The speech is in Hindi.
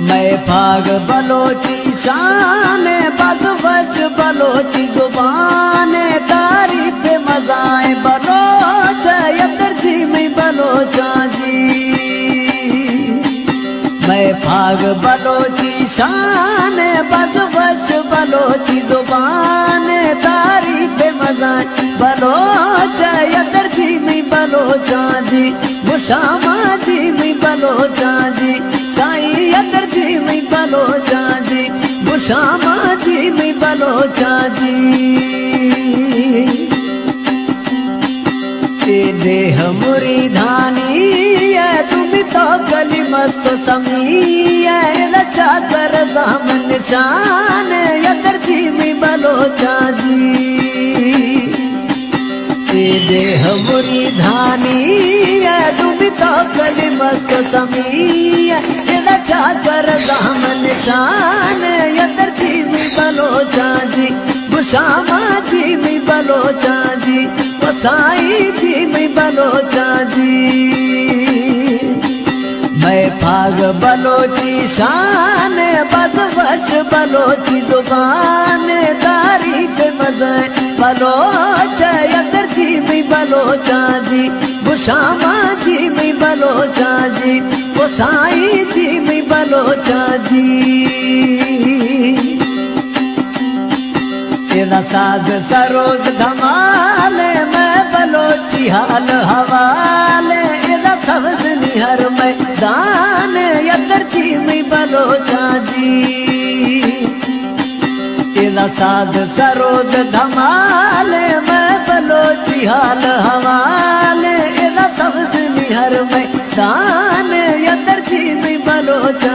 मैं भाग बलोची शान बस वर्ष बलोची जुबान तारीफ मजाए बलोच यतर जी में बलोचा जी। मैं भाग बलोची शान बस वर्ष बलोची जुबान तारीफ मजाए बलोच यतर जी में बलोचा जी। मुशामा जी में बलोचा जी साई यतर जी में बलोचा जी। मुशामा जी में बलोचा जी। देह मुरी धानी है तुम तो गली मस्त समी है रचा कर जामन शान यतर जी में बलोचा जी। देह मुरी धानी है तुम तो गली मस्त समी है रचा कर जामन शान यतर जी में बलोचा जी। मुशामा जी में बलोचा जी साई जी में बलोचा जी। मैं भाग बलोची शान बस वश बलोची जुबान तारीफ मज़े बलोच यतर जी में बलोचा जी। मुशामा जी में बलोचा जी वो साई जी में बलोचा जी। तेरा साज सरोज धमाल मैं बलोची हाल हवाले एदा सब्ज निहर मैदान यतर जी में बलोचा जी। तेरा साज सरोज धमाल मैं बलोची हाल हवाले एदा सब्ज निहर मैदान यतर जी में बलोचा